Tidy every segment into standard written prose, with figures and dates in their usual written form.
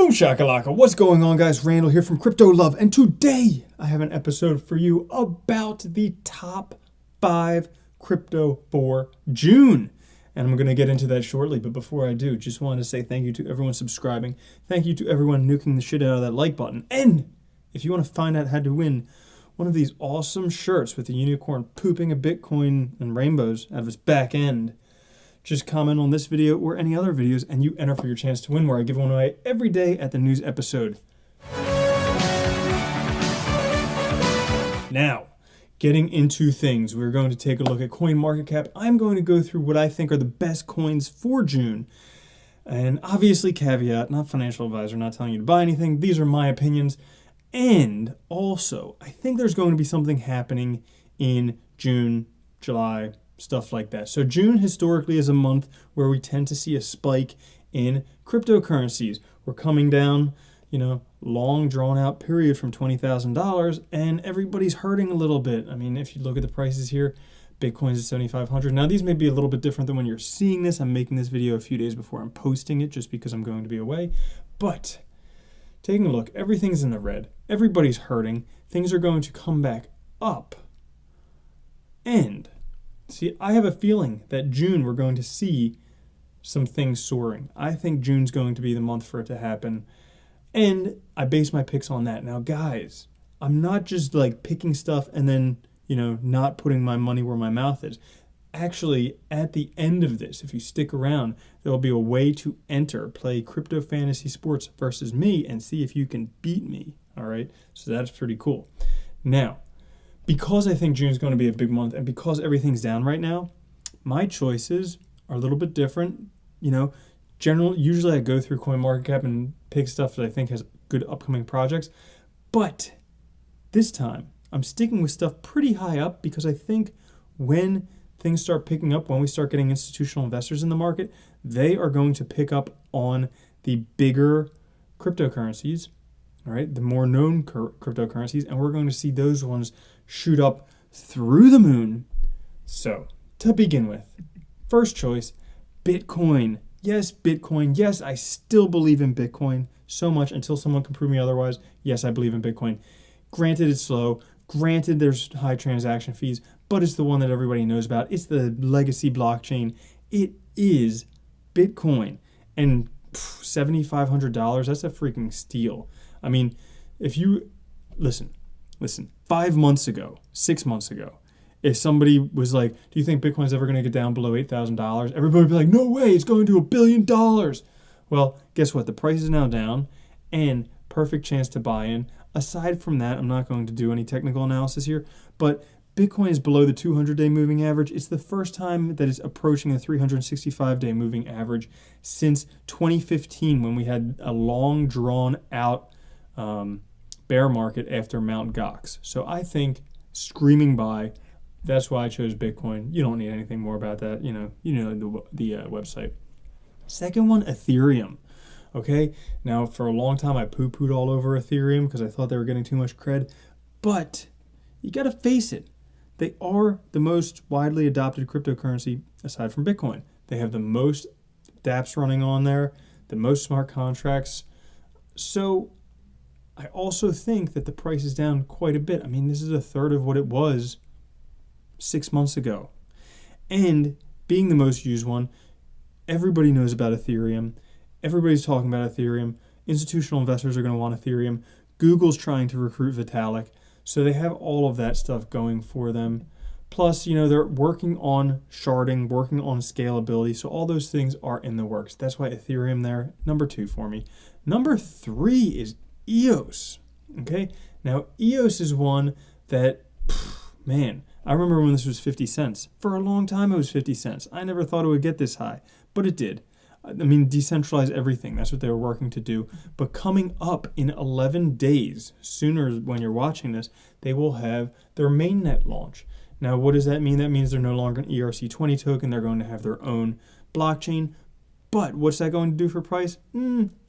Boom shakalaka, what's going on guys? Randall here from Crypto Love, and today I have an episode for you about the top 5 crypto for June. And I'm going to get into that shortly, but before I do, just wanted to say thank you to everyone subscribing. Thank you to everyone nuking the shit out of that like button. And if you want to find out how to win one of these awesome shirts with the unicorn pooping a Bitcoin and rainbows out of its back end, just comment on this video or any other videos and you enter for your chance to win, where I give one away every day at the news episode. Now, getting into things, we're going to take a look at CoinMarketCap. I'm going to go through what I think are the best coins for June. And obviously, caveat, not financial advisor, not telling you to buy anything. These are my opinions. And also, I think there's going to be something happening in June, July, stuff like that. So June historically is a month where we tend to see a spike in cryptocurrencies. We're coming down, long drawn out period from $20,000, and everybody's hurting a little bit. I mean, if you look at the prices here, Bitcoin's at 7,500. Now these may be a little bit different than when you're seeing this. I'm making this video a few days before I'm posting it just because I'm going to be away. But taking a look, everything's in the red. Everybody's hurting. Things are going to come back up. And see, I have a feeling that June we're going to see some things soaring. I think June's going to be the month for it to happen. And I base my picks on that. Now, guys, I'm not just like picking stuff and then, not putting my money where my mouth is. Actually, at the end of this, if you stick around, there will be a way to enter, play Crypto Fantasy Sports versus me and see if you can beat me. All right. So that's pretty cool. Now, because I think June is going to be a big month and because everything's down right now, my choices are a little bit different. Usually I go through CoinMarketCap and pick stuff that I think has good upcoming projects. But this time, I'm sticking with stuff pretty high up because I think when things start picking up, when we start getting institutional investors in the market, they are going to pick up on the bigger cryptocurrencies, all right, the more known cryptocurrencies, and we're going to see those ones shoot up through the moon. So, to begin with, first choice, Bitcoin. Yes, Bitcoin. Yes, I still believe in Bitcoin so much until someone can prove me otherwise. Yes, I believe in Bitcoin. Granted, it's slow. Granted, there's high transaction fees, but it's the one that everybody knows about. It's the legacy blockchain. It is Bitcoin. And $7,500, that's a freaking steal. I mean, if you listen, 5 months ago, 6 months ago, if somebody was like, do you think Bitcoin's ever going to get down below $8,000? Everybody would be like, no way, it's going to $1 billion. Well, guess what? The price is now down and perfect chance to buy in. Aside from that, I'm not going to do any technical analysis here, but Bitcoin is below the 200-day moving average. It's the first time that it's approaching a 365-day moving average since 2015, when we had a long drawn out bear market after Mt. Gox. So I think screaming buy. That's why I chose Bitcoin. You don't need anything more about that. The website. Second one, Ethereum. Okay. Now, for a long time, I poo-pooed all over Ethereum because I thought they were getting too much cred. But you got to face it. They are the most widely adopted cryptocurrency aside from Bitcoin. They have the most dApps running on there, the most smart contracts. So I also think that the price is down quite a bit. I mean, this is a third of what it was 6 months ago. And being the most used one, everybody knows about Ethereum. Everybody's talking about Ethereum. Institutional investors are going to want Ethereum. Google's trying to recruit Vitalik. So they have all of that stuff going for them. Plus, they're working on sharding, working on scalability. So all those things are in the works. That's why Ethereum there, number 2 for me. Number 3 is EOS. Okay. Now, EOS is one that, I remember when this was 50 cents. For a long time, it was 50 cents. I never thought it would get this high, but it did. I mean, decentralize everything. That's what they were working to do. But coming up in 11 days, sooner when you're watching this, they will have their mainnet launch. Now, what does that mean? That means they're no longer an ERC20 token. They're going to have their own blockchain. But what's that going to do for price?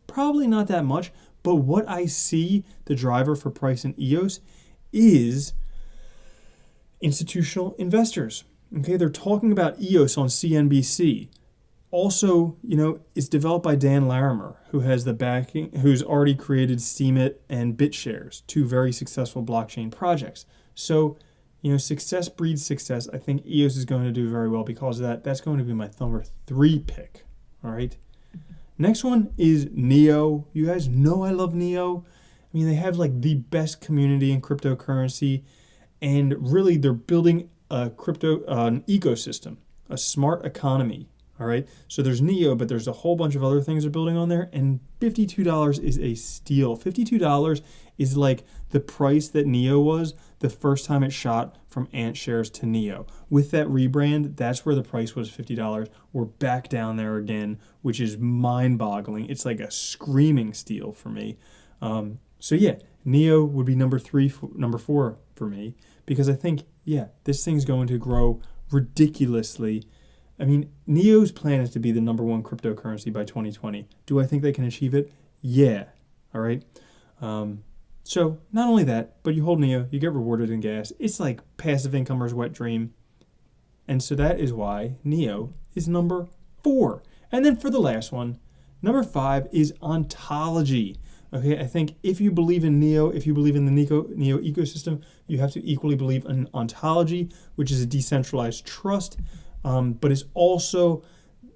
Probably not that much. But what I see the driver for price in EOS is institutional investors. Okay, they're talking about EOS on CNBC. Also, it's developed by Dan Larimer, who has the backing, who's already created Steemit and BitShares, two very successful blockchain projects. So, success breeds success. I think EOS is going to do very well because of that. That's going to be my number 3 pick. All right. Next one is Neo. You guys know I love Neo. I mean, they have like the best community in cryptocurrency, and really they're building an ecosystem, a smart economy. All right. So there's Neo, but there's a whole bunch of other things they're building on there. And $52 is a steal. $52 is like the price that Neo was the first time it shot from Ant shares to Neo. With that rebrand, that's where the price was $50. We're back down there again, which is mind-boggling. It's like a screaming steal for me. So yeah, Neo would be number 4 for me, because I think, this thing's going to grow ridiculously. I mean, Neo's plan is to be the number 1 cryptocurrency by 2020. Do I think they can achieve it? Yeah. All right. So not only that, but you hold Neo, you get rewarded in gas. It's like passive incomer's wet dream. And so that is why Neo is number 4. And then for the last one, number 5 is Ontology. Okay, I think if you believe in Neo, if you believe in the Neo ecosystem, you have to equally believe in Ontology, which is a decentralized trust. But it's also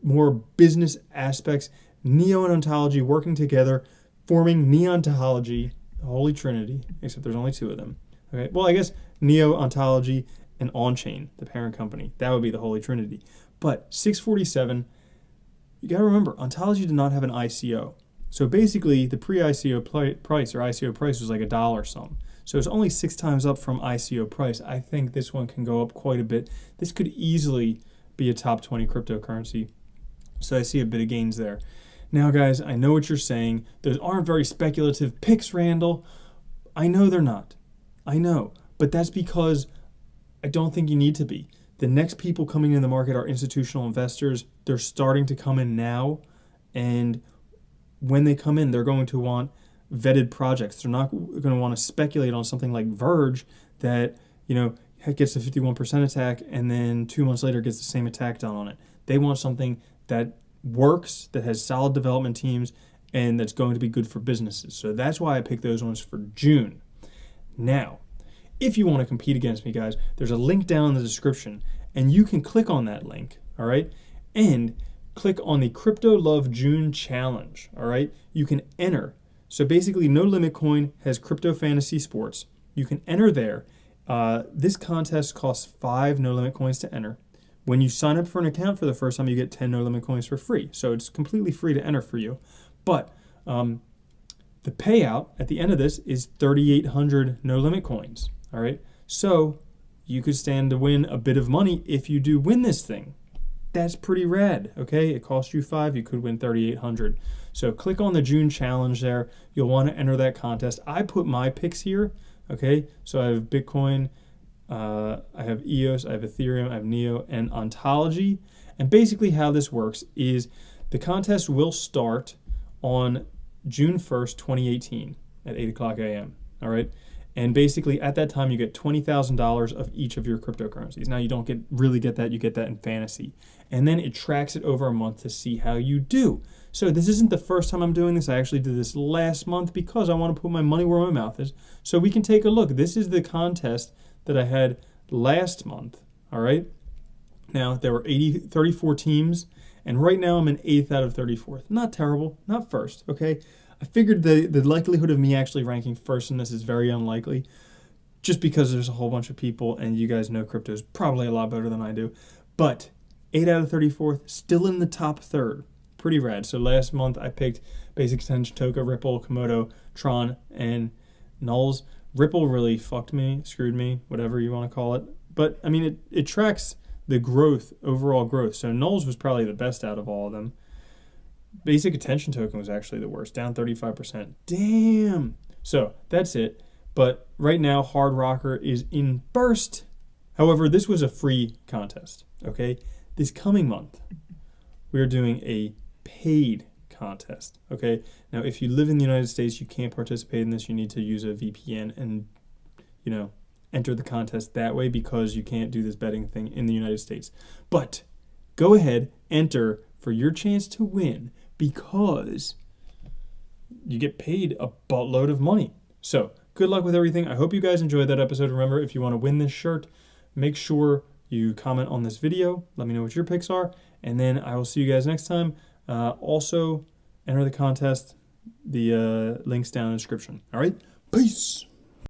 more business aspects. Neo and Ontology working together, forming Neontology, the Holy Trinity, except there's only 2 of them. Okay, well, I guess Neo, Ontology, and OnChain, the parent company. That would be the Holy Trinity. But 647, you got to remember, Ontology did not have an ICO. So basically, the pre-ICO price or ICO price was like $1 some. So it's only 6 times up from ICO price. I think this one can go up quite a bit. This could easily be a top 20 cryptocurrency. So I see a bit of gains there. Now, guys, I know what you're saying. Those aren't very speculative picks, Randall. I know they're not. I know. But that's because I don't think you need to be. The next people coming in the market are institutional investors. They're starting to come in now. And when they come in, they're going to want vetted projects. They're not going to want to speculate on something like Verge that, gets a 51% attack and then 2 months later gets the same attack done on it. They want something that works, that has solid development teams, and that's going to be good for businesses. So that's why I picked those ones for June. Now, if you want to compete against me, guys, there's a link down in the description, and you can click on that link, all right, and click on the Crypto Love June Challenge, all right? You can enter. So basically, No Limit Coin has Crypto Fantasy Sports. You can enter there. This contest costs 5 No Limit Coins to enter. When you sign up for an account for the first time, you get 10 No Limit Coins for free. So it's completely free to enter for you. But the payout at the end of this is 3,800 No Limit Coins. All right. So you could stand to win a bit of money if you do win this thing. That's pretty rad. Okay. It costs you 5. You could win 3,800. So click on the June challenge there. You'll want to enter that contest. I put my picks here. Okay. So I have Bitcoin. I have EOS, I have Ethereum, I have Neo, and Ontology. And basically how this works is the contest will start on June 1st, 2018 at 8 o'clock a.m. All right. And basically at that time you get $20,000 of each of your cryptocurrencies. Now you don't really get that, you get that in fantasy. And then it tracks it over a month to see how you do. So this isn't the first time I'm doing this. I actually did this last month because I want to put my money where my mouth is. So we can take a look. This is the contest that I had last month, all right? Now, there were 34 teams, and right now I'm in 8th out of 34th. Not terrible, not first, okay? I figured the likelihood of me actually ranking first in this is very unlikely, just because there's a whole bunch of people, and you guys know crypto is probably a lot better than I do. But 8 out of 34th, still in the top third. Pretty rad. So last month I picked Basic Attention Token, Ripple, Komodo, Tron, and Nulls. Ripple really fucked me, screwed me, whatever you want to call it. But, I mean, it tracks the growth, overall growth. So Nulls was probably the best out of all of them. Basic Attention Token was actually the worst, down 35%. Damn. So that's it. But right now, Hard Rocker is in first. However, this was a free contest, okay? This coming month, we are doing a paid contest, okay? Now, if you live in the United States, you can't participate in this. You need to use a VPN and, enter the contest that way because you can't do this betting thing in the United States. But go ahead, enter for your chance to win because you get paid a buttload of money. So good luck with everything. I hope you guys enjoyed that episode. Remember, if you want to win this shirt, make sure you comment on this video. Let me know what your picks are. And then I will see you guys next time. Also, enter the contest. The link's down in the description. All right? Peace.